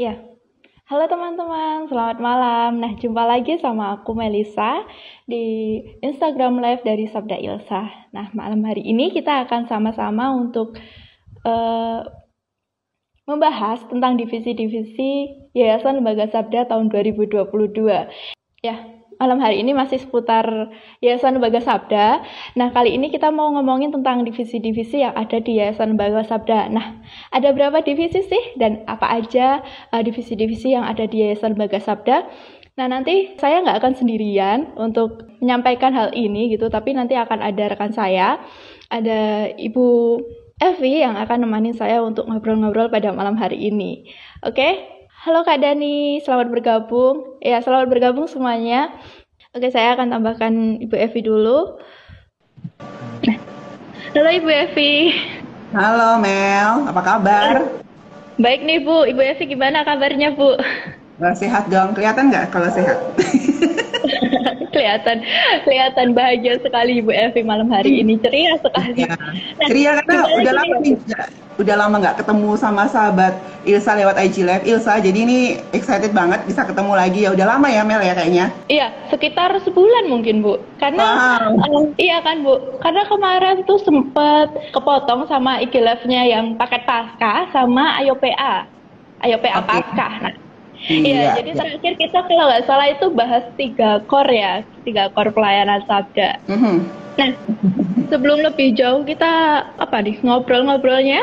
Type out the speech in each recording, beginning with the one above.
Ya, halo teman-teman, selamat malam. Nah, jumpa lagi sama aku Melisa di Instagram Live dari Sabda Ilsa. Nah, malam hari ini kita akan sama-sama untuk eh, membahas tentang divisi-divisi Yayasan Lembaga Sabda tahun 2022. Ya, malam hari ini masih seputar Yayasan Lembaga Sabda. Nah, kali ini kita mau ngomongin tentang divisi-divisi yang ada di Yayasan Lembaga Sabda. Nah, ada berapa divisi sih? Dan apa aja divisi-divisi yang ada di Yayasan Lembaga Sabda? Nah, nanti saya nggak akan sendirian untuk menyampaikan hal ini gitu, tapi nanti akan ada rekan saya, ada Ibu Evi yang akan nemani saya untuk ngobrol-ngobrol pada malam hari ini. Oke? Halo Kak Dani, selamat bergabung. Ya, selamat bergabung semuanya. Oke, saya akan tambahkan Ibu Evi dulu. Halo Ibu Evi. Halo Mel, apa kabar? Baik nih Bu, Ibu Evi gimana kabarnya Bu? Sehat dong, kelihatan nggak kalau sehat? kelihatan kelihatan bahagia sekali Ibu Evi malam hari ini, ceria sekali. Iya, Nah, ceria karena gimana udah gini lama ya nih, Bu? udah lama nggak ketemu sama sahabat Ilsa lewat IG Live. Ilsa, jadi ini excited banget bisa ketemu lagi ya. Udah lama ya Mel ya kayaknya. Iya, sekitar sebulan mungkin Bu. Karena Wow, iya kan Bu, karena kemarin tuh sempet kepotong sama IG Live-nya yang paket Pasca sama Ayo PA. Ayo PA oke. Pasca. Nah, iya, Iya, jadi iya. terakhir kita kalau nggak salah itu bahas 3 core ya, 3 core pelayanan sabda. Mhm. Nah, sebelum lebih jauh kita apa nih ngobrol-ngobrolnya,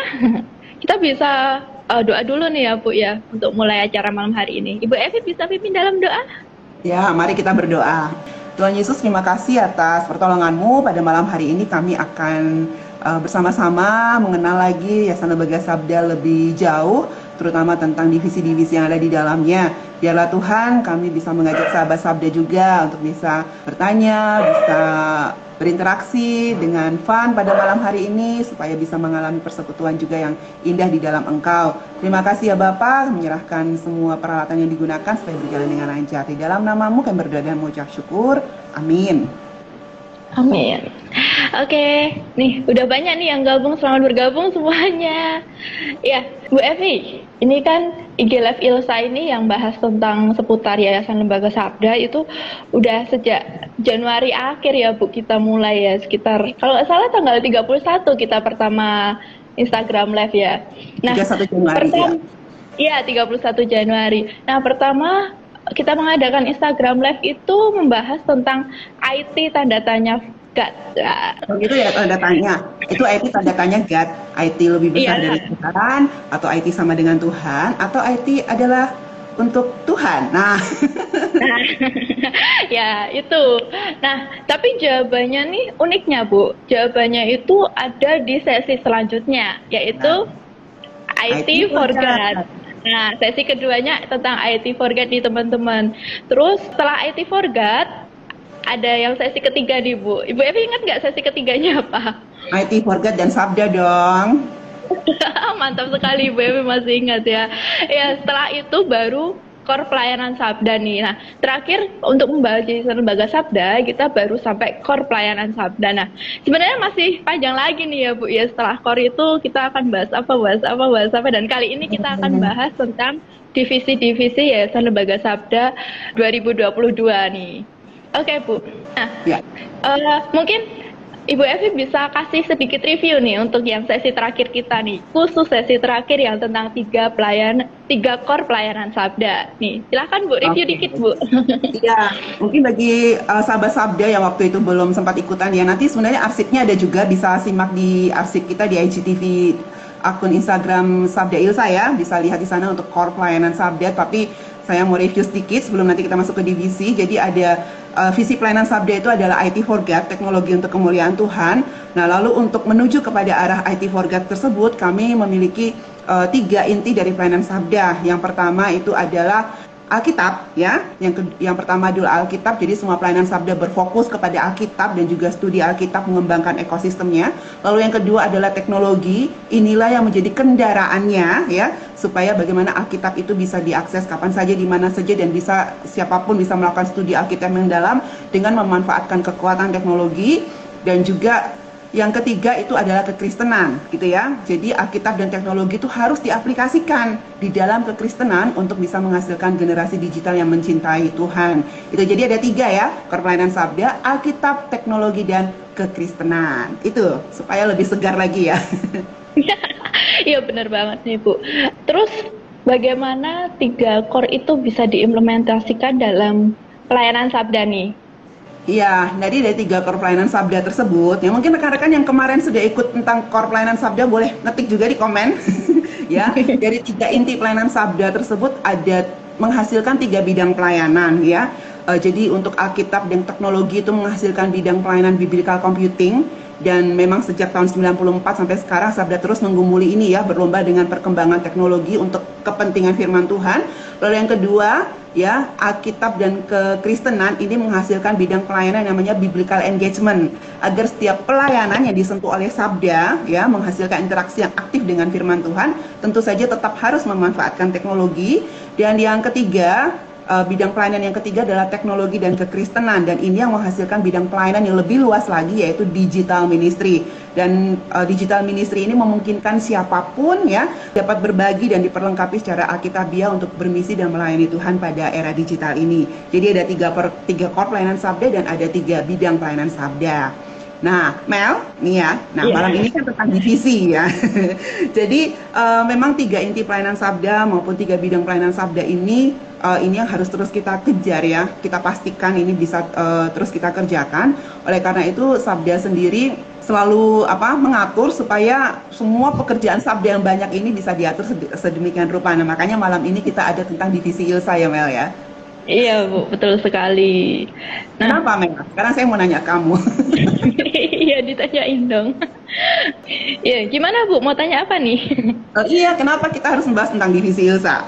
kita bisa doa dulu nih ya Bu ya untuk mulai acara malam hari ini. Ibu Evi bisa pimpin dalam doa? Ya, mari kita berdoa. Tuhan Yesus, terima kasih atas pertolongan-Mu. Pada malam hari ini kami akan bersama-sama mengenal lagi Yayasan Lembaga Sabda lebih jauh, terutama tentang divisi-divisi yang ada di dalamnya. Biarlah Tuhan kami bisa mengajak sahabat Sabda juga untuk bisa bertanya, bisa berinteraksi dengan fun pada malam hari ini supaya bisa mengalami persekutuan juga yang indah di dalam Engkau. Terima kasih ya Bapak, menyerahkan semua peralatan yang digunakan supaya berjalan dengan lancar. Di dalam namamu kami berdoa dan mengucap syukur. Amin. Amin. Oke, nih udah banyak nih yang gabung, selamat bergabung semuanya. Ya, Bu Evi, ini kan IG Live Ilsa ini yang bahas tentang seputar Yayasan Lembaga Sabda itu udah sejak Januari akhir ya Bu, kita mulai ya sekitar kalau nggak salah tanggal 31 kita pertama Instagram Live ya. Nah, 31 Januari ya. pertama iya 31 Januari. Nah, pertama kita mengadakan Instagram Live itu membahas tentang IT tanda tanya God. Nah, Kalau gitu ya tanda tanya. Itu IT tanda tanya God. IT lebih besar dari iya. Tuhan, atau IT sama dengan Tuhan, atau IT adalah untuk Tuhan. Nah, Nah, ya itu. Nah, tapi jawabannya nih uniknya Bu. Jawabannya itu ada di sesi selanjutnya, yaitu IT IT for program. God. Nah, sesi keduanya tentang IT for God nih teman-teman. Terus setelah IT for God, ada yang sesi ketiga nih Bu. Ibu Evi ingat nggak sesi ketiganya apa? IT for God dan Sabda dong. Mantap sekali Ibu Evi masih ingat ya. Ya, setelah itu baru core pelayanan Sabda nih. Nah, terakhir untuk membahas Yayasan Lembaga Sabda, kita baru sampai core pelayanan Sabda. Nah, sebenarnya masih panjang lagi nih ya Bu ya. Setelah core itu kita akan bahas apa, bahas apa, bahas apa. Dan kali ini kita akan bahas tentang divisi-divisi Yayasan Lembaga Sabda 2022 nih. Oke Bu. Nah, Ya. mungkin Ibu Evi bisa kasih sedikit review nih untuk yang sesi terakhir kita nih, khusus sesi terakhir yang tentang 3 core pelayanan Sabda. Nih, silahkan Bu, review Oke. dikit Bu. Iya, mungkin bagi sahabat Sabda yang waktu itu belum sempat ikutan ya, nanti sebenarnya arsipnya ada juga, bisa simak di arsip kita di IGTV akun Instagram Sabda Ilsa ya, bisa lihat di sana untuk core pelayanan Sabda. Tapi saya mau review sedikit sebelum nanti kita masuk ke divisi. Jadi ada visi pelayanan Sabda itu adalah IT for God, teknologi untuk kemuliaan Tuhan. Nah, lalu untuk menuju kepada arah IT for God tersebut, kami memiliki 3 inti dari pelayanan Sabda. Yang pertama itu adalah Alkitab ya. Yang pertama adalah Alkitab. Jadi semua pelayanan Sabda berfokus kepada Alkitab dan juga studi Alkitab mengembangkan ekosistemnya. Lalu yang kedua adalah teknologi. Inilah yang menjadi kendaraannya ya, supaya bagaimana Alkitab itu bisa diakses kapan saja, di mana saja, dan bisa siapapun bisa melakukan studi Alkitab yang dalam dengan memanfaatkan kekuatan teknologi. Dan juga Yang ketiga itu adalah kekristenan, gitu ya. Jadi Alkitab dan teknologi itu harus diaplikasikan di dalam kekristenan untuk bisa menghasilkan generasi digital yang mencintai Tuhan. Itu jadi ada 3 ya, core pelayanan sabda, Alkitab, teknologi, dan kekristenan. Itu supaya lebih segar lagi ya. Iya benar banget nih Bu. Terus bagaimana 3 core itu bisa diimplementasikan dalam pelayanan sabda nih? Iya, jadi dari 3 core pelayanan sabda tersebut, yang mungkin rekan-rekan yang kemarin sudah ikut tentang core pelayanan sabda boleh ngetik juga di komen. Ya, dari 3 inti pelayanan sabda tersebut ada menghasilkan 3 bidang pelayanan ya. Jadi untuk Alkitab dan teknologi itu menghasilkan bidang pelayanan biblical computing, dan memang sejak tahun 94 sampai sekarang Sabda terus menggumuli ini ya, berlomba dengan perkembangan teknologi untuk kepentingan firman Tuhan. Lalu yang kedua ya, Alkitab dan kekristenan ini menghasilkan bidang pelayanan yang namanya biblical engagement, agar setiap pelayanan yang disentuh oleh Sabda ya menghasilkan interaksi yang aktif dengan firman Tuhan, tentu saja tetap harus memanfaatkan teknologi. Dan yang ketiga, bidang pelayanan yang ketiga adalah teknologi dan kekristenan, dan ini yang menghasilkan bidang pelayanan yang lebih luas lagi, yaitu digital ministry. Dan digital ministry ini memungkinkan siapapun ya dapat berbagi dan diperlengkapi secara alkitabiah untuk bermisi dan melayani Tuhan pada era digital ini. Jadi ada 3 core pelayanan sabda dan ada 3 bidang pelayanan sabda. Nah, Mel, nih ya. Nah, malam ini kan tentang divisi ya. Jadi memang 3 inti pelayanan sabda maupun 3 bidang pelayanan sabda ini yang harus terus kita kejar ya. Kita pastikan ini bisa terus kita kerjakan. Oleh karena itu, sabda sendiri selalu mengatur supaya semua pekerjaan sabda yang banyak ini bisa diatur sedemikian rupa. Nah, makanya malam ini kita ada tentang divisi Ilsa ya, Mel ya. Iya Bu, betul sekali. Nah, kenapa Mel? Sekarang saya mau nanya kamu. Iya, ditanyain dong. Iya, gimana Bu? Mau tanya apa nih? Iya, kenapa kita harus membahas tentang divisi Ilsa?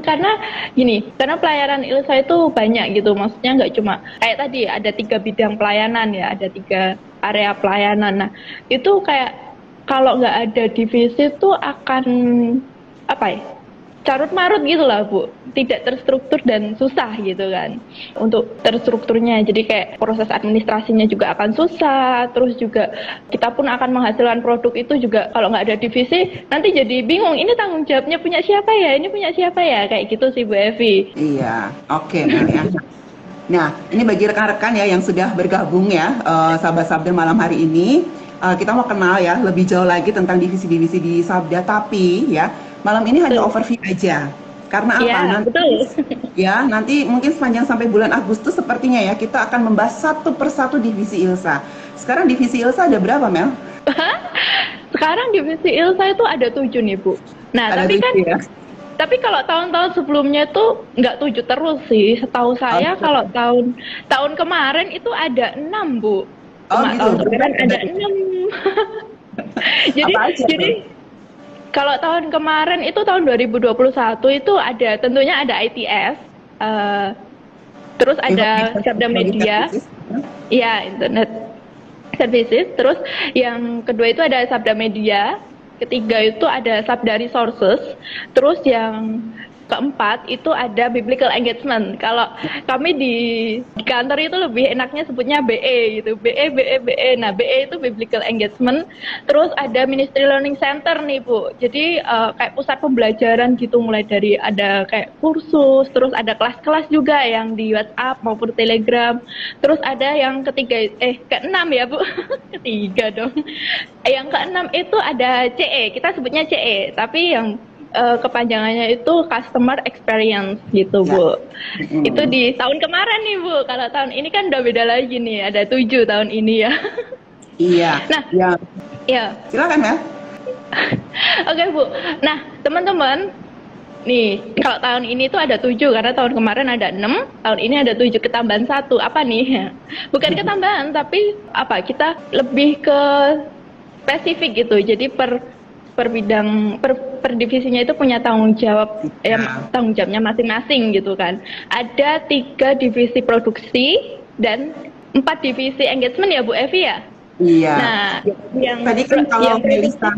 Karena gini, karena pelayanan Ilsa itu banyak gitu. Maksudnya nggak cuma kayak tadi ada 3 bidang pelayanan ya, ada 3 area pelayanan. Nah, itu kayak kalau nggak ada divisi itu akan carut marut gitu lah Bu, tidak terstruktur dan susah gitu kan untuk terstrukturnya. Jadi kayak proses administrasinya juga akan susah, terus juga kita pun akan menghasilkan produk itu juga kalau nggak ada divisi nanti jadi bingung, ini tanggung jawabnya punya siapa ya, ini punya siapa ya, kayak gitu sih Bu Evi. Iya, oke Mel ya. Nah, ini bagi rekan-rekan ya yang sudah bergabung ya, sahabat-sabda malam hari ini, kita mau kenal ya lebih jauh lagi tentang divisi-divisi di Sabda, tapi ya malam ini hanya overview aja. Karena apa? Ya, nanti, betul. Ya, nanti mungkin sepanjang sampai bulan Agustus sepertinya ya kita akan membahas satu persatu divisi Ilsa. Sekarang divisi Ilsa ada berapa, Mel? Sekarang divisi Ilsa itu ada 7 nih, Bu. Nah, ada tapi 7, kan ya? Tapi kalau tahun-tahun sebelumnya tuh nggak 7 terus sih. Setahu saya kalau tahun kemarin itu ada 6, Bu. Tahun kemarin ada 6. Jadi kalau tahun kemarin itu tahun 2021 itu ada, tentunya ada ITS, terus ada Sabda Media, ya Internet Services, terus yang kedua itu ada Sabda Media, ketiga itu ada Sabda Resources, terus yang keempat itu ada Biblical Engagement. Kalau kami di kantor itu lebih enaknya sebutnya BE gitu, BE. Nah, BE itu Biblical Engagement. Terus ada Ministry Learning Center nih Bu. Jadi kayak pusat pembelajaran gitu, mulai dari ada kayak kursus, terus ada kelas-kelas juga yang di WhatsApp maupun Telegram. Terus ada yang keenam ya Bu, ketiga dong. Yang keenam itu ada CE, kita sebutnya CE, tapi yang kepanjangannya itu Customer Experience gitu Bu. Itu di tahun kemarin nih Bu. Kalau tahun ini kan udah beda lagi nih, ada 7 tahun ini ya. Iya. Nah, ya. Silakan ya. Oke Bu. Nah teman-teman, nih kalau tahun ini tuh ada 7 karena tahun kemarin ada 6, tahun ini ada 7, ketambahan 1. Apa nih? Bukan ketambahan, tapi kita lebih ke spesifik gitu. Jadi per bidang per divisinya itu punya tanggung jawab tanggung jawabnya masing-masing gitu kan. Ada 3 divisi produksi dan 4 divisi engagement ya Bu Evi ya. Iya. Nah, tadi kan kalau Melisa,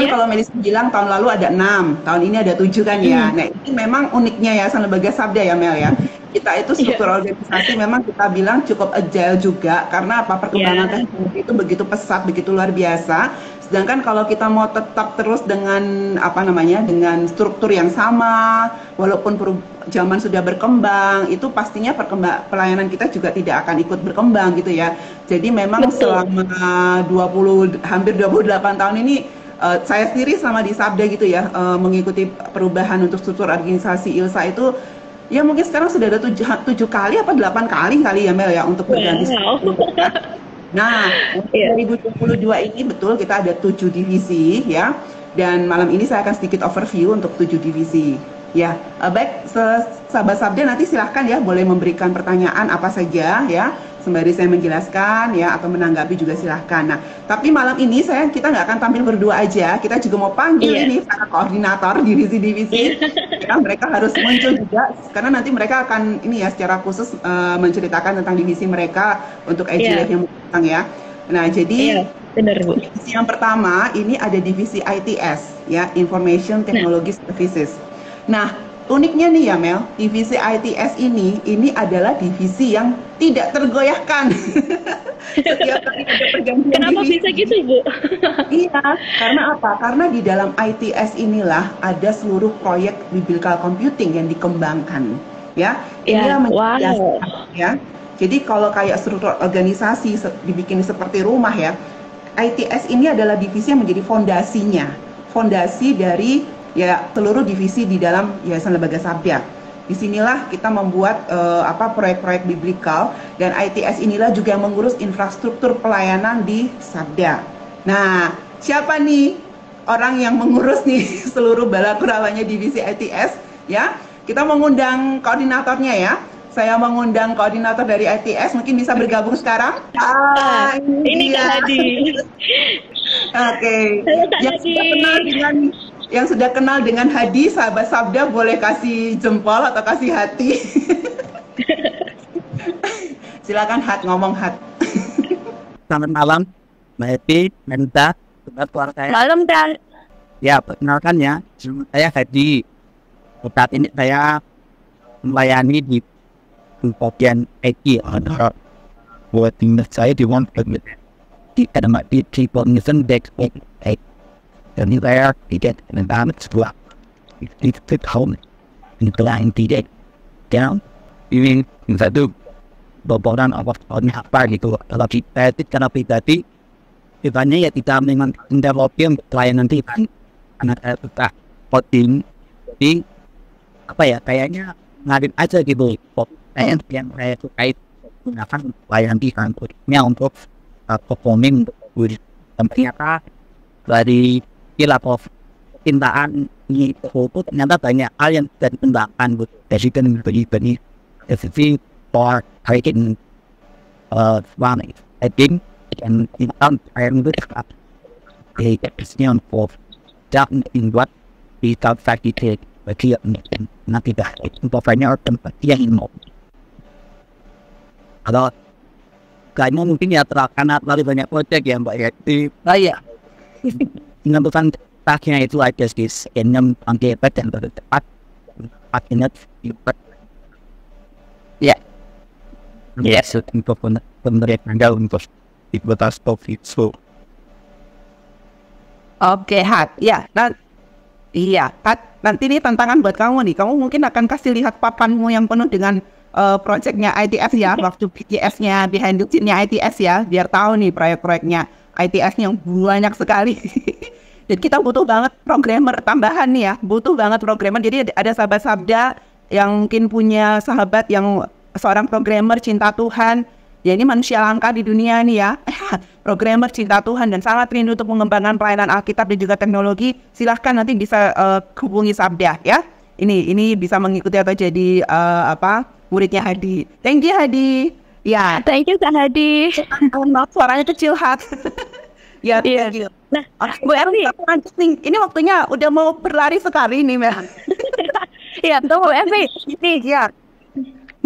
kalau Melisa bilang tahun lalu ada 6, tahun ini ada 7 kan ya. Nah, ini memang uniknya Yayasan Lembaga Sabda ya Mel ya. kita itu struktur organisasi memang kita bilang cukup agile juga karena apa perkembangan teknologi itu begitu pesat, begitu luar biasa. Sedangkan kalau kita mau tetap terus dengan apa namanya dengan struktur yang sama, walaupun zaman sudah berkembang, itu pastinya pelayanan kita juga tidak akan ikut berkembang gitu ya. Jadi memang selama hampir 28 tahun ini saya sendiri sama di Sabda gitu ya mengikuti perubahan untuk struktur organisasi ILSA itu. Ya mungkin sekarang sudah ada 7 kali apa 8 kali ya Mel ya untuk berganti. Nah, 2022 ini betul kita ada 7 divisi ya. Dan malam ini saya akan sedikit overview untuk 7 divisi. Ya, baik sahabat Sabda nanti silahkan ya boleh memberikan pertanyaan apa saja ya. Sembari saya menjelaskan ya atau menanggapi juga silahkan. Nah, tapi malam ini kita nggak akan tampil berdua aja. Kita juga mau panggil ini para koordinator divisi-divisi. Ya, mereka harus muncul juga karena nanti mereka akan ini ya secara khusus menceritakan tentang divisi mereka untuk IGLF yang datang ya. Nah, jadi benar, Bu. Divisi yang pertama ini ada divisi ITS ya, Information Technology Services. Nah, uniknya nih ya Mel, divisi ITS ini adalah divisi yang tidak tergoyahkan. Setiap kali ada pergantian Kenapa divisi. bisa gitu, Bu? Iya, karena apa? Karena di dalam ITS inilah ada seluruh proyek biblical computing yang dikembangkan. Ya, inilah ya. Jadi kalau kayak struktur organisasi dibikin seperti rumah ya, ITS ini adalah divisi yang menjadi fondasi dari ya seluruh divisi di dalam Yayasan Lembaga Sabda. Disinilah kita membuat proyek-proyek biblical dan ITS inilah juga yang mengurus infrastruktur pelayanan di Sabda. Nah, siapa nih orang yang mengurus nih seluruh balakuralanya divisi ITS? Ya, kita mengundang koordinatornya ya. Saya mengundang koordinator dari ITS, mungkin bisa bergabung sekarang. Ini Kak Hadi. Oke. Yang sudah kenal dengan Hadi, sahabat Sabda boleh kasih jempol atau kasih hati. Silakan ngomong Hat. Selamat malam, Mbak Eti, Menta, teman saya. Malam Dan. Ya, perkenalkan ya, saya Hadi. Saat ini saya melayani di bagian IT atau buat timnas saya di One Permit. Di Academy People Deck dan ini saya tidak mendapat sebuah di home di lain tidak down ini satu boboran apa gitu kalau kita karena pribadi tiba-tiba ya kita memang developing pelayanan kita anak kita coding di apa ya kayaknya ngalir aja gitu yang saya sukai gunakan pelayanan kita untuk performing dan ternyata dari level cintaan itu ternyata banyak hal yang bisa dikembangkan dari beri SC for taking one heading and in some time with the question of that in what we can facilitate bagi nanti dah banyak tempat yang mau kalau kayaknya mungkin ya karena terlalu banyak project ya Mbak ya di saya menentukan taknya itu ada di scan anti dan tepat pakai ya untuk pemerintah untuk dibatas COVID. Oke, Hat. Ya, Hat. Nanti ini tantangan buat kamu nih. Kamu mungkin akan kasih lihat papanmu yang penuh dengan proyeknya ITS ya, waktu BTS-nya, behind the scene-nya ITS ya, biar tahu nih proyek-proyeknya ITS-nya yang banyak sekali. Dan kita butuh banget programmer tambahan nih ya, butuh banget programmer. Jadi ada sahabat Sabda yang mungkin punya sahabat yang seorang programmer cinta Tuhan. Ya ini manusia langka di dunia nih ya, programmer cinta Tuhan dan sangat rindu untuk mengembangkan pelayanan Alkitab dan juga teknologi. Silahkan nanti bisa hubungi Sabda ya. Ini bisa mengikuti atau jadi muridnya Hadi. Thank you Hadi. Ya. Thank you Kak Hadi. Maaf suaranya kecil Hat. Ya, iya. Nah, Bu Evi, ini waktunya udah mau berlari sekali nih, Mel. Iya, Bu Evi. Nih, ya.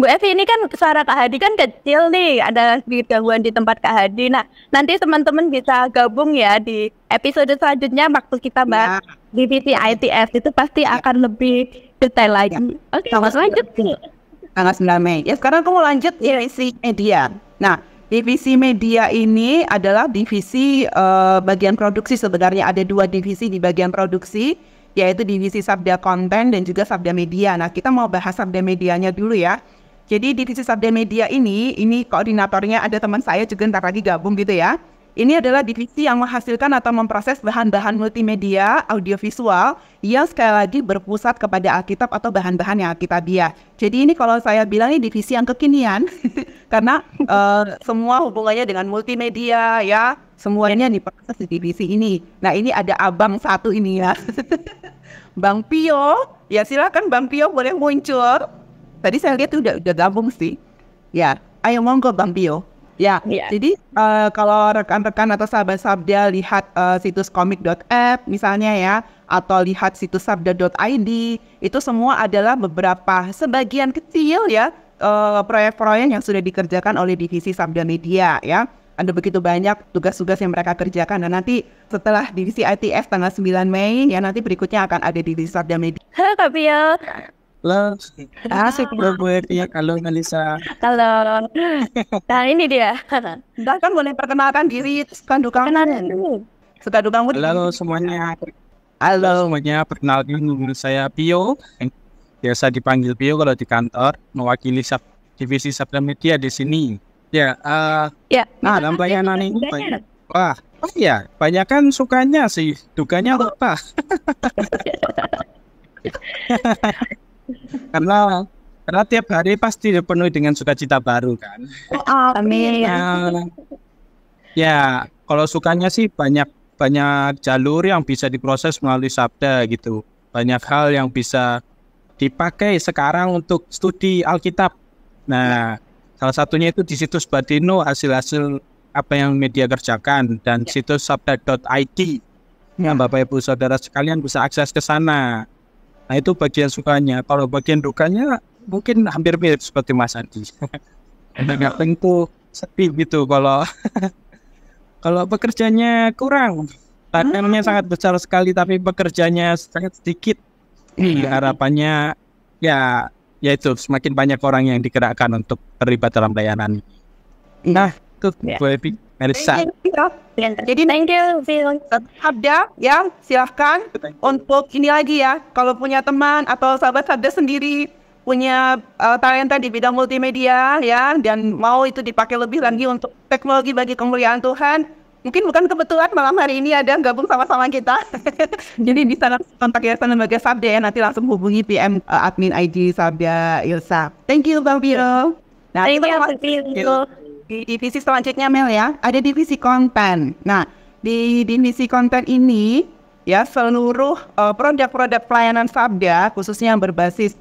Bu Evi, ini kan suara Kak Hadi kan kecil nih, ada gangguan di tempat Kak Hadi. Nah, nanti teman-teman bisa gabung ya di episode selanjutnya waktu kita bahas divisi ITS itu pasti akan lebih detail lagi. Oke, selanjutnya. Tanggal 9 Mei. Ya, sekarang aku mau lanjut divisi media. Nah, divisi media ini adalah divisi bagian produksi. Sebenarnya ada 2 divisi di bagian produksi, yaitu divisi Sabda Konten dan juga Sabda Media. Nah, kita mau bahas Sabda Medianya dulu ya. Jadi divisi Sabda Media ini koordinatornya ada teman saya juga ntar lagi gabung gitu ya. Ini adalah divisi yang menghasilkan atau memproses bahan-bahan multimedia, audiovisual, yang sekali lagi berpusat kepada Alkitab atau bahan-bahan yang Alkitabiah. Jadi ini kalau saya bilang ini divisi yang kekinian, karena semua hubungannya dengan multimedia ya, semuanya diproses di divisi ini. Nah ini ada abang satu ini ya, Bang Pio. Ya silakan Bang Pio boleh muncul. Tadi saya lihat udah gabung sih. Ya, ayo monggo Bang Pio. Ya, jadi kalau rekan-rekan atau sahabat Sabda lihat situs komik.app misalnya ya, atau lihat situs sabda.id, itu semua adalah sebagian kecil ya, proyek-proyek yang sudah dikerjakan oleh divisi Sabda Media ya. Ada begitu banyak tugas-tugas yang mereka kerjakan, dan nanti setelah divisi ITF tanggal 9 Mei, ya nanti berikutnya akan ada divisi Sabda Media. Halo Kak Pio. Halo, asik berbuat ya kalau Melisa. Halo. Nah ini dia. Kan boleh perkenalkan diri, suka duka. Suka duka. Halo semuanya. Halo semuanya, perkenalkan nama saya Pio. Biasa dipanggil Pio kalau di kantor, mewakili divisi Sabda Media di sini. Ya, dalam pelayanan ini banyak. Banyak kan sukanya sih, dukanya apa? Karena tiap hari pasti dipenuhi dengan sukacita baru kan. Amin. Ya, kalau sukanya sih banyak jalur yang bisa diproses melalui Sabda gitu. Banyak hal yang bisa dipakai sekarang untuk studi Alkitab. Nah, salah satunya itu di situs Badino, hasil-hasil apa yang media kerjakan, dan situs sabda.id. Nah, Bapak Ibu Saudara sekalian bisa akses ke sana. Nah itu bagian sukanya. Kalau bagian dukanya mungkin hampir mirip seperti Mas Andi. Nggak tentu sedih gitu kalau kalau pekerjaannya kurang. Tantangannya sangat besar sekali tapi pekerjaannya sangat sedikit. Harapannya ya itu semakin banyak orang yang digerakkan untuk terlibat dalam layanan. Nah itu boleh Melisa. Jadi thank you Sabda ya, silahkan untuk ini lagi ya, kalau punya teman atau sahabat Sabda sendiri punya talenta di bidang multimedia ya, dan mau itu dipakai lebih lagi untuk teknologi bagi kemuliaan Tuhan, mungkin bukan kebetulan malam hari ini ada gabung sama-sama kita. Jadi bisa kontak Yayasan Lembaga Sabda ya, nanti langsung hubungi PM admin ID Sabda Ilsa. Thank you Bang Piro. Nah, di divisi selanjutnya Mel ya, ada divisi konten. Nah, di divisi konten ini ya seluruh produk-produk pelayanan Sabda, khususnya yang berbasis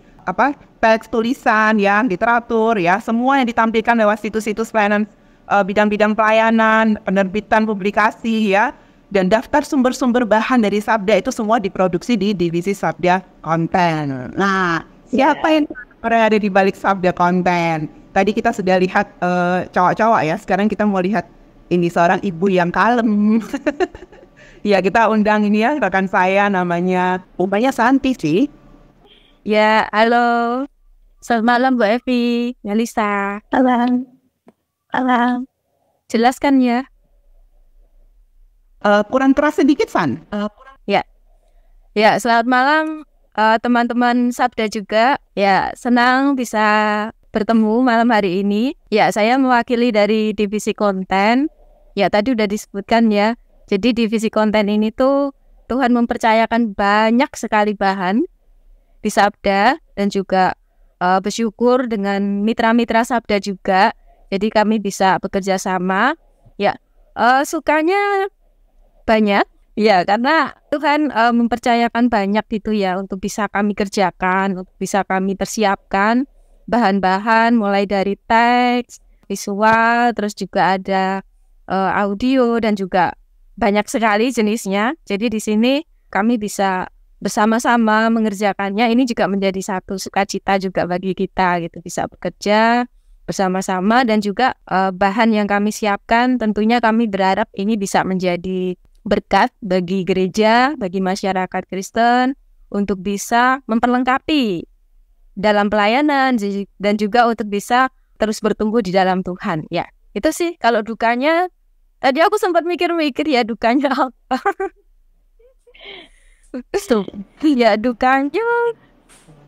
teks tulisan ya, literatur ya, semua yang ditampilkan lewat situs-situs pelayanan, bidang-bidang pelayanan, penerbitan publikasi ya, dan daftar sumber-sumber bahan dari Sabda itu semua diproduksi di divisi Sabda Konten. Nah, siapa yang ada di balik Sabda Konten? Tadi kita sudah lihat cowok-cowok ya, sekarang kita mau lihat ini seorang ibu yang kalem. Ya kita undang ini ya rekan saya namanya Santi sih. Ya, halo. Selamat malam Bu Evi, Melisa. Malam. Jelas kan ya? Kurang keras sedikit San. Ya, selamat malam teman-teman Sabda juga. Ya, senang bisa bertemu malam hari ini. Ya, saya mewakili dari divisi konten. Ya, tadi udah disebutkan ya. Jadi divisi konten ini tuh Tuhan mempercayakan banyak sekali bahan di Sabda, dan juga bersyukur dengan mitra-mitra Sabda juga. Jadi kami bisa bekerja sama. Ya, sukanya banyak. Ya, karena Tuhan mempercayakan banyak gitu ya untuk bisa kami kerjakan, untuk bisa kami persiapkan bahan-bahan mulai dari teks, visual, terus juga ada audio, dan juga banyak sekali jenisnya. Jadi di sini kami bisa bersama-sama mengerjakannya. Ini juga menjadi satu sukacita juga bagi kita gitu, bisa bekerja bersama-sama, dan juga bahan yang kami siapkan tentunya kami berharap ini bisa menjadi berkat bagi gereja, bagi masyarakat Kristen untuk bisa memperlengkapi dalam pelayanan dan juga untuk bisa terus bertumbuh di dalam Tuhan. Ya, itu sih kalau dukanya. Tadi aku sempat mikir-mikir ya dukanya apa. Ya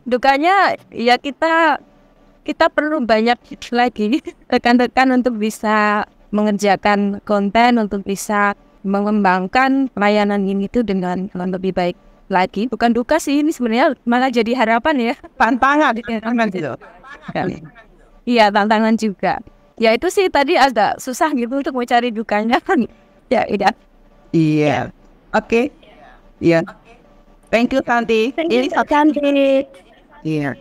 dukanya ya kita perlu banyak lagi rekan-rekan untuk bisa mengerjakan konten, untuk bisa mengembangkan pelayanan ini tuh dengan lebih baik lagi. Bukan duka sih, ini sebenarnya malah jadi harapan ya. Tantangan gitu. Iya, tantangan juga. Ya itu sih tadi agak susah gitu untuk mencari dukanya. Ya, udah. Iya. Oke. Iya. Thank you, Tanti. Ini Tanti. Iya.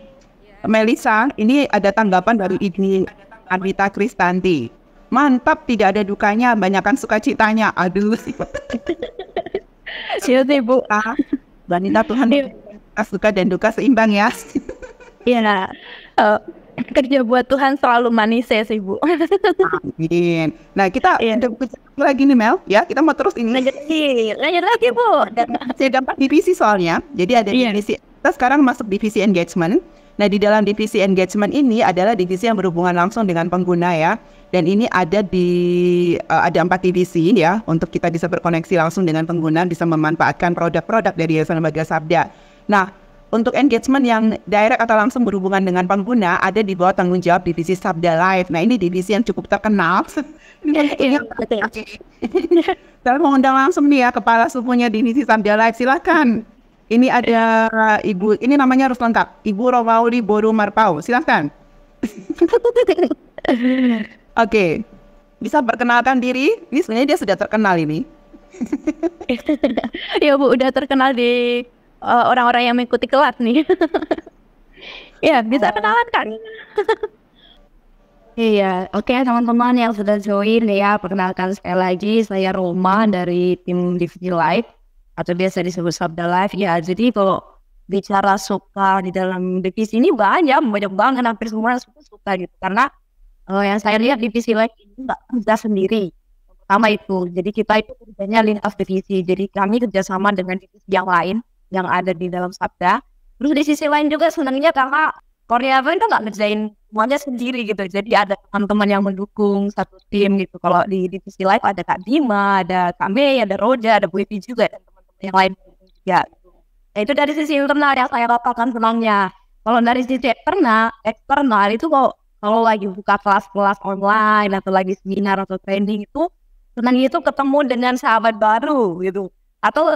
Melisa, ini ada tanggapan dari Ibu Anwita Kristanti. Mantap, tidak ada dukanya, banyakkan sukacitanya. Aduh. Siap Bu. Wanita Tuhan suka dan duka seimbang ya. Iya. Kerja buat Tuhan selalu manis ya sih Bu. Amin. Nah kita lagi nih Mel, ya kita mau terus ini. Lanjut lagi Bu. Saya dapat divisi soalnya. Jadi ada divisi. Kita sekarang masuk divisi engagement. Nah di dalam divisi engagement ini adalah divisi yang berhubungan langsung dengan pengguna ya. Dan ini ada ada 4 divisi ya untuk kita bisa berkoneksi langsung dengan pengguna, bisa memanfaatkan produk-produk dari Yayasan Lembaga Sabda. Nah untuk engagement yang direct atau langsung berhubungan dengan pengguna ada di bawah tanggung jawab divisi Sabda Live. Nah ini divisi yang cukup terkenal. Saya mau undang langsung nih ya kepala sukunya divisi Sabda Live. Silakan. Ini ada Ibu, ini namanya harus lengkap. Ibu Romauli Boru Marpau. Silakan. Oke. Bisa perkenalkan diri? Ini sebenarnya dia sudah terkenal ini. Ya Bu, udah terkenal di orang-orang yang mengikuti kelas nih. Ya, bisa kenalan kan? Iya, oke teman-teman yang sudah join ya, perkenalkan sekali lagi, saya Roma dari tim Divisi Live atau biasa disebut Sabda Live. Ya, jadi kalau bicara suka di dalam divisi ini banyak banget, hampir semua suka gitu. Karena yang saya lihat Divisi Live ini nggak kerja sendiri. Pertama itu, jadi kita itu kerjanya lintas divisi. Jadi kami kerjasama dengan divisi yang lain yang ada di dalam Sabda. Terus di sisi lain juga senangnya karena Korea itu nggak ngerjain semuanya sendiri gitu. Jadi ada teman-teman yang mendukung satu tim gitu. Kalau di divisi live ada Kak Dima, ada Kak Mei, ada Roja, ada Bu Evi juga, dan teman-teman yang lain juga. Gitu. Nah, itu dari sisi internal yang saya rasakan senangnya. Kalau dari sisi eksternal itu kalau lagi buka kelas-kelas online atau lagi seminar atau training itu senangnya itu ketemu dengan sahabat baru gitu. Atau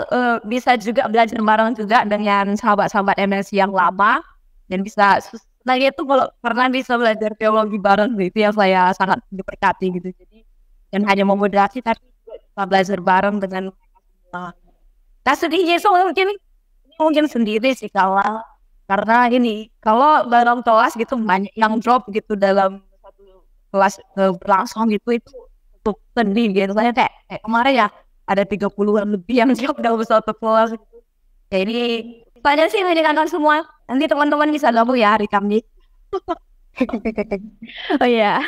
bisa juga belajar bareng juga dengan sahabat-sahabat MLC yang lama, dan bisa senangnya itu kalau pernah bisa belajar teologi bareng gitu yang saya sangat diberkati gitu. Jadi dan hanya memoderasi tapi juga bisa belajar bareng dengan mereka semua. Nah sedihnya itu mungkin sendiri sih karena ini kalau dalam kelas gitu banyak yang drop gitu dalam satu kelas berlangsung gitu itu untuk sedih gitu. Saya kayak kemarin ya ada 30-an lebih yang drop dalam satu kelas gitu. Jadi banyak sih mendengarkan semua. Nanti teman-teman bisa gabung ya hari Kamis. Oh ya.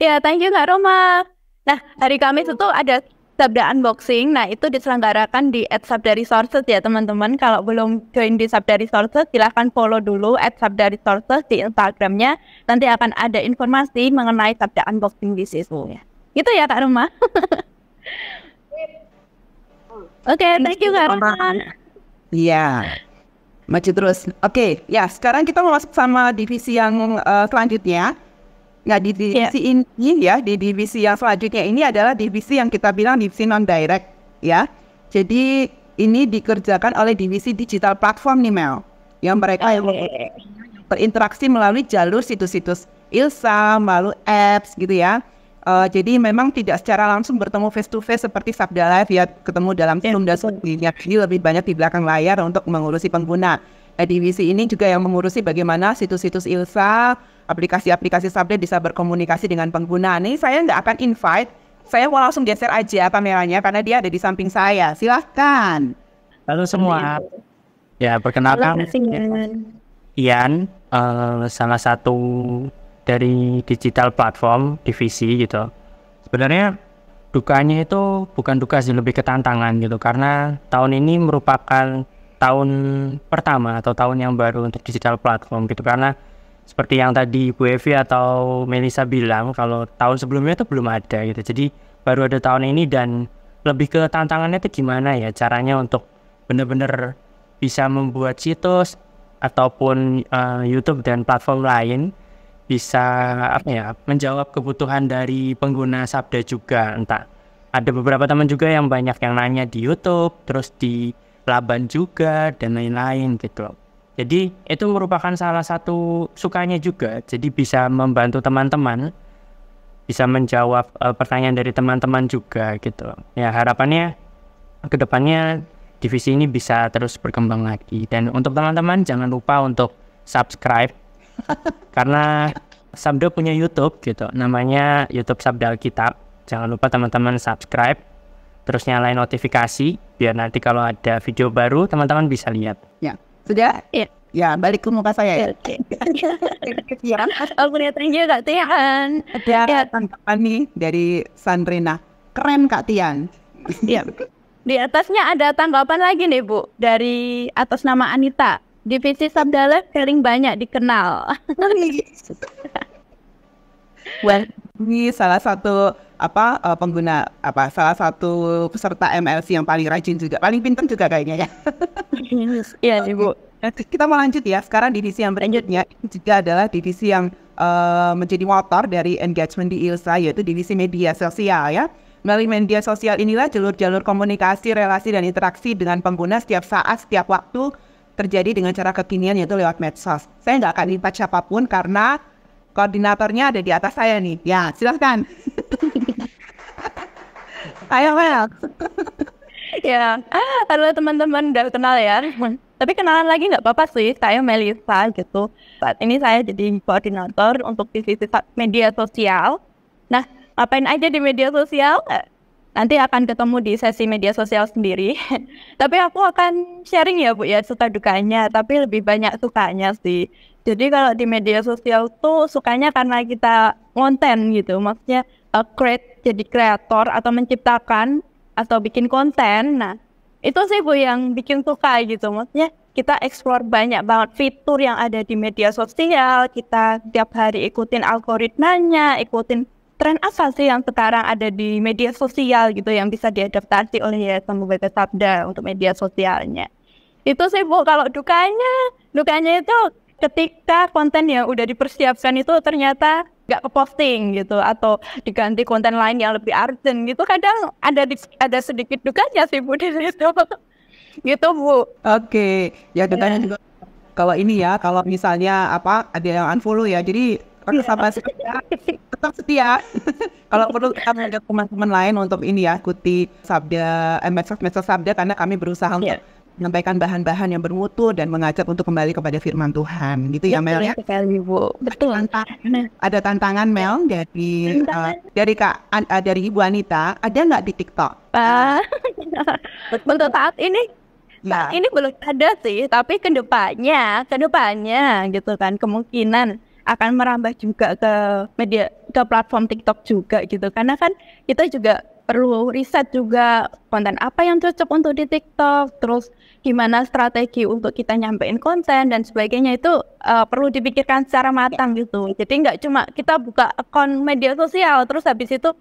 Ya, thank you Kak Roma. Nah, hari Kamis itu ada Sabda Unboxing. Nah, itu diselenggarakan di @sabda_resources ya teman-teman. Kalau belum join di Sabda Resources, silahkan follow dulu @sabda_resources di Instagramnya. Nanti akan ada informasi mengenai Sabda Unboxing di situ ya. Gitu ya Kak Roma. Oke, thank you Kak Roma. Iya. Maju terus. Oke, ya sekarang kita mau masuk sama divisi yang selanjutnya. Nah di divisi ini ya, di divisi yang selanjutnya ini adalah divisi yang kita bilang divisi non-direct ya. Jadi ini dikerjakan oleh divisi digital platform nih Mel. Yang mereka berinteraksi melalui jalur situs-situs Ilsa, melalui apps gitu ya. Jadi memang tidak secara langsung bertemu face to face seperti Sabda Live ya, ketemu dalam Zoom dan sebagainya. Jadi lebih banyak di belakang layar untuk mengurusi pengguna. Divisi ini juga yang mengurusi bagaimana situs-situs Ilsa, aplikasi-aplikasi Sabda bisa berkomunikasi dengan pengguna. Nih saya nggak akan invite, saya mau langsung geser aja kameranya karena dia ada di samping saya. Silahkan. Halo semua. Ya perkenalkan, Ian, salah satu dari digital platform divisi gitu. Sebenarnya dukanya itu bukan duka sih, lebih ke tantangan gitu, karena tahun ini merupakan tahun pertama atau tahun yang baru untuk digital platform gitu, karena seperti yang tadi Bu Evi atau Melisa bilang kalau tahun sebelumnya itu belum ada gitu, jadi baru ada tahun ini. Dan lebih ke tantangannya itu gimana ya caranya untuk benar-benar bisa membuat situs ataupun YouTube dan platform lain bisa menjawab kebutuhan dari pengguna Sabda juga. Entah ada beberapa teman juga yang banyak yang nanya di YouTube, terus di Laban juga dan lain-lain gitu. Jadi itu merupakan salah satu sukanya juga. Jadi bisa membantu teman-teman, bisa menjawab pertanyaan dari teman-teman juga gitu. Ya harapannya kedepannya divisi ini bisa terus berkembang lagi. Dan untuk teman-teman jangan lupa untuk subscribe karena Sabda punya YouTube gitu, namanya YouTube Sabda Alkitab. Jangan lupa teman-teman subscribe, terus nyalain notifikasi biar nanti kalau ada video baru teman-teman bisa lihat. Ya, sudah? Iya. Ya, balik ke muka saya. Oke. Aku lihat aja Kak Tian. Ada tanggapan nih dari Sandrina. Keren Kak Tian. Iya. Di atasnya ada tanggapan lagi nih Bu, dari atas nama Anita. Divisi Sabda Live paling banyak dikenal. Well, ini salah satu pengguna salah satu peserta MLC yang paling rajin juga, paling pintar juga kayaknya ya. Iya Ibu. Kita mau lanjut ya. Sekarang divisi yang berikutnya juga adalah divisi yang menjadi motor dari engagement di ILSA, yaitu divisi media sosial ya. Melalui media sosial inilah jalur-jalur komunikasi, relasi dan interaksi dengan pengguna setiap saat, setiap waktu terjadi dengan cara kekinian, yaitu lewat medsos. Saya nggak akan lipat siapapun karena koordinatornya ada di atas saya nih. Ya, silahkan. Ayo, Mel. Ya, halo teman-teman, udah kenal ya. Tapi kenalan lagi nggak apa-apa sih, saya Melisa gitu. Saat ini saya jadi koordinator untuk divisi media sosial. Nah, ngapain aja di media sosial? Nanti akan ketemu di sesi media sosial sendiri. Tapi aku akan sharing ya Bu ya, suka dukanya. Tapi lebih banyak sukanya sih. Jadi kalau di media sosial tuh sukanya karena kita konten gitu. Maksudnya jadi kreator atau menciptakan atau bikin konten. Nah, itu sih Bu yang bikin suka gitu. Maksudnya kita explore banyak banget fitur yang ada di media sosial. Kita tiap hari ikutin algoritmanya, ikutin tren apa sih yang sekarang ada di media sosial gitu yang bisa diadaptasi oleh Yayasan Membaca Sabda untuk media sosialnya. Itu sih Bu. Kalau dukanya itu ketika konten yang udah dipersiapkan itu ternyata nggak keposting gitu atau diganti konten lain yang lebih urgent gitu, kadang ada sedikit dukanya sih Bu di situ. Gitu Bu. Oke, ya dukanya juga kalau ini ya, kalau misalnya ada yang unfollow ya, jadi sama setia, tetap setia. Kalau perlu kita mengajak teman-teman lain untuk ini ya, ikuti Sabda, medsos Sabda, karena kami berusaha untuk menyampaikan bahan-bahan yang bermutu dan mengajak untuk kembali kepada firman Tuhan, gitu ya Mel ya. Betul. Ada tantangan Mel dari Ibu Anita, ada nggak di TikTok? Untuk saat ini belum ada sih, tapi kedepannya gitu kan, kemungkinan akan merambah juga ke platform TikTok juga gitu, karena kan kita juga perlu riset juga konten apa yang cocok untuk di TikTok, terus gimana strategi untuk kita nyampein konten dan sebagainya, itu perlu dipikirkan secara matang gitu. Jadi nggak cuma kita buka akun media sosial terus habis itu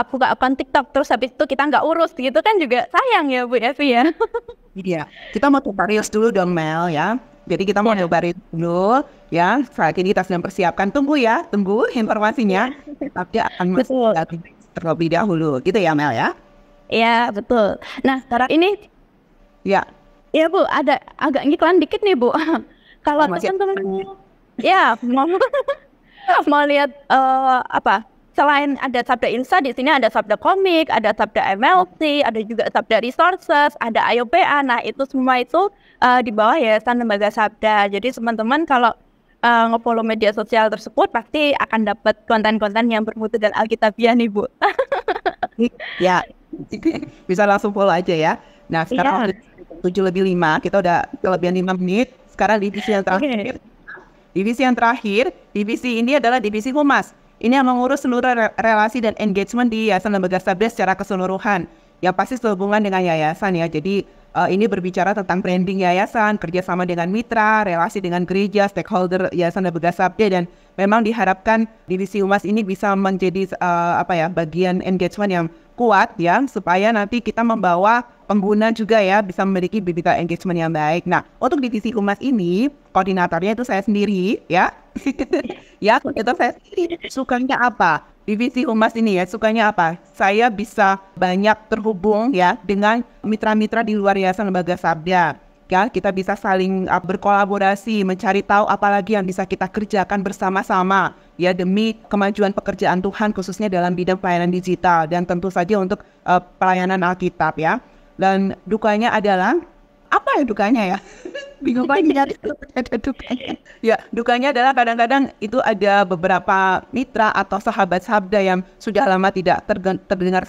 buka akun TikTok terus habis itu kita nggak urus gitu kan, juga sayang ya Bu Evi ya. Iya, kita mau tutorial dulu dong Mel ya. Jadi kita mau nyobain dulu ya. Saat ini kita sedang persiapkan. Tunggu informasinya. Tapi akan terlebih dahulu, gitu ya Mel ya? Iya betul. Nah sekarang ini ya Bu, ada agak ngiklan dikit nih Bu. Kalau teman-teman mau lihat selain ada Sabda Ilsa, di sini ada Sabda Komik, ada Sabda MLC, ada juga Sabda Resources, ada IOPA. Nah itu semua itu di bawah Yayasan Lembaga Sabda. Jadi teman-teman kalau nge-follow media sosial tersebut pasti akan dapat konten-konten yang bermutu dan alkitabiah nih Bu. Ya, bisa langsung follow aja ya. Nah sekarang 7:05, kita udah kelebihan 5 menit. Sekarang divisi yang terakhir. Divisi ini adalah divisi humas. Ini yang mengurus seluruh relasi dan engagement di Yayasan Lembaga Sabda secara keseluruhan. yang pasti sehubungan dengan yayasan ya. Jadi ini berbicara tentang branding yayasan, kerjasama dengan mitra, relasi dengan gereja, stakeholder Yayasan Lembaga Sabda, dan memang diharapkan divisi humas ini bisa menjadi bagian engagement yang kuat ya, supaya nanti kita membawa pengguna juga ya bisa memiliki bibit engagement yang baik. Nah, untuk divisi humas ini koordinatornya itu saya sendiri ya. Ya, itu saya sendiri. Sukanya apa? Divisi humas ini ya, sukanya apa? Saya bisa banyak terhubung ya dengan mitra-mitra di luar Yayasan Lembaga Sabda. Ya, kita bisa saling berkolaborasi, mencari tahu apa lagi yang bisa kita kerjakan bersama-sama ya demi kemajuan pekerjaan Tuhan khususnya dalam bidang pelayanan digital dan tentu saja untuk pelayanan Alkitab ya. Dan dukanya adalah apa ya dukanya ya? Bingung lagi nyari dukanya. Ya, dukanya adalah kadang-kadang itu ada beberapa mitra atau sahabat sabda yang sudah lama tidak terdengar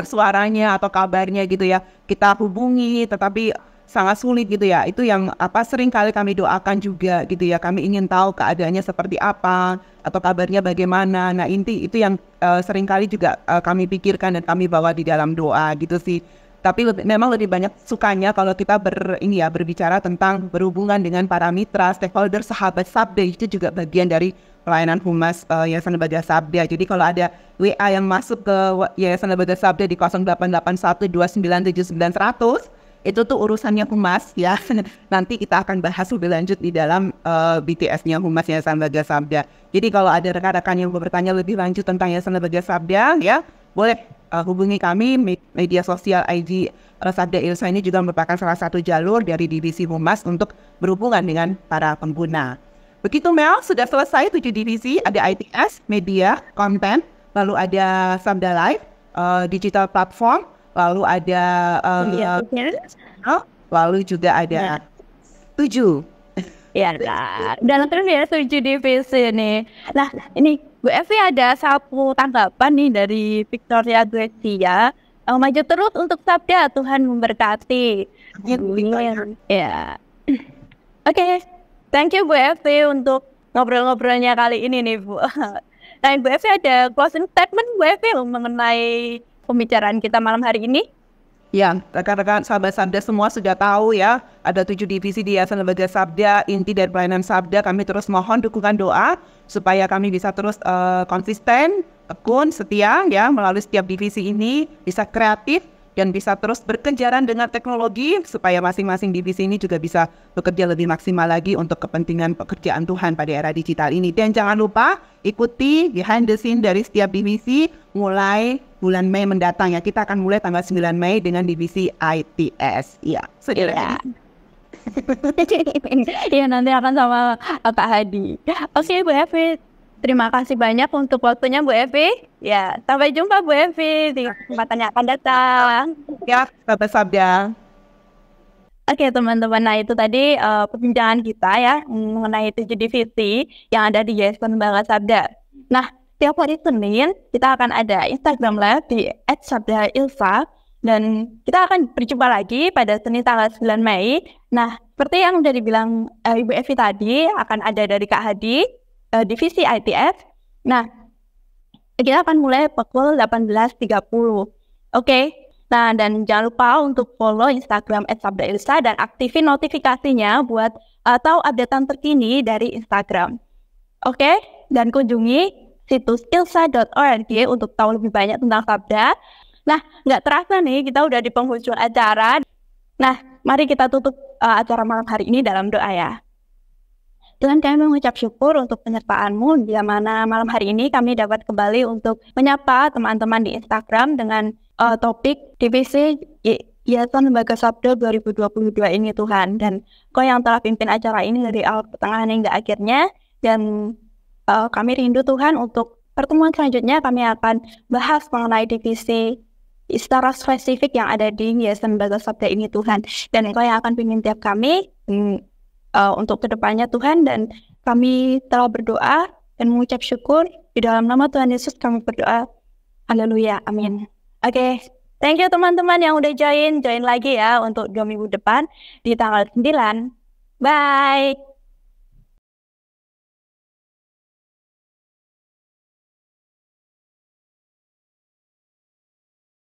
suaranya atau kabarnya gitu ya. Kita hubungi tetapi sangat sulit gitu ya. Itu yang sering kali kami doakan juga gitu ya. Kami ingin tahu keadaannya seperti apa atau kabarnya bagaimana. Nah, itu yang sering kali juga kami pikirkan dan kami bawa di dalam doa gitu sih. Tapi memang lebih banyak sukanya kalau kita berbicara tentang berhubungan dengan para mitra, stakeholder, sahabat sabda, itu juga bagian dari pelayanan humas Yayasan Lembaga Sabda. Jadi kalau ada WA yang masuk ke Yayasan Lembaga Sabda di 0881297900, itu tuh urusannya humas ya. Nanti kita akan bahas lebih lanjut di dalam BTS-nya Humas Yayasan Lembaga Sabda. Jadi kalau ada rekan-rekan yang mau bertanya lebih lanjut tentang Yayasan Lembaga Sabda ya, boleh hubungi kami. Media sosial IG Sabda Ilsa ini juga merupakan salah satu jalur dari divisi humas untuk berhubungan dengan para pengguna. Begitu Mel, sudah selesai 7 divisi, ada ITS, media, konten, lalu ada Sabda Live, digital platform, lalu ada lalu juga ada 7. Ya, dalam terus ya 7 divisi nih. Nah, ini Bu Evi ada satu tanggapan nih dari Victoria Grecia. Maju terus untuk Sabda, Tuhan memberkati. Ya. Oke, thank you Bu Evi untuk ngobrol-ngobrolnya kali ini nih Bu. Nah, Bu Evi ada closing statement Bu Evi mengenai pembicaraan kita malam hari ini? Ya, rekan-rekan sahabat Sabda semua sudah tahu ya, ada 7 divisi di Yayasan Lembaga Sabda, inti dari pelayanan Sabda. Kami terus mohon dukungan doa supaya kami bisa terus konsisten, tekun, setia ya melalui setiap divisi ini, bisa kreatif dan bisa terus berkejaran dengan teknologi supaya masing-masing divisi ini juga bisa bekerja lebih maksimal lagi untuk kepentingan pekerjaan Tuhan pada era digital ini. Dan jangan lupa ikuti behind the scene dari setiap divisi mulai bulan Mei mendatang ya. Kita akan mulai tanggal 9 Mei dengan divisi ITS. Iya, saudara. Iya, nanti akan sama Kak Hadi. Oke, Bu Evi. Terima kasih banyak untuk waktunya Bu Evi. Ya, sampai jumpa Bu Evi di kesempatan yang akan datang. Ya, sahabat Sabda. Oke teman-teman, nah itu tadi perbincangan kita ya mengenai 7 divisi yang ada di Yayasan Lembaga Sabda. Nah, tiap hari Senin kita akan ada Instagram Live di @sabdailsa dan kita akan berjumpa lagi pada Senin tanggal 9 Mei. Nah, seperti yang sudah dibilang Ibu Evi tadi, akan ada dari Kak Hadi, divisi ITF. Nah, kita akan mulai pukul 18.30. Oke. Nah, dan jangan lupa untuk follow Instagram @sabdailsa dan aktifin notifikasinya buat tahu updatean terkini dari Instagram. Oke, dan kunjungi situs ilsa.org untuk tahu lebih banyak tentang Sabda. Nah, nggak terasa nih, kita udah di penghujung acara. Nah, mari kita tutup acara malam hari ini dalam doa ya. Tuhan, kami mengucap syukur untuk penyertaan-Mu, di mana malam hari ini kami dapat kembali untuk menyapa teman-teman di Instagram dengan topik divisi Yayasan Lembaga Sabda 2022 ini Tuhan. Dan Kau yang telah pimpin acara ini dari awal pertengahan hingga akhirnya. Dan kami rindu Tuhan untuk pertemuan selanjutnya kami akan bahas mengenai divisi secara spesifik yang ada di Yayasan Lembaga Sabda ini Tuhan. Dan Kau yang akan pimpin tiap kami untuk kedepannya Tuhan, dan kami telah berdoa dan mengucap syukur di dalam nama Tuhan Yesus kami berdoa. Haleluya, amin. Oke, thank you teman-teman yang udah join lagi ya untuk 2 minggu depan di tanggal 9. Bye.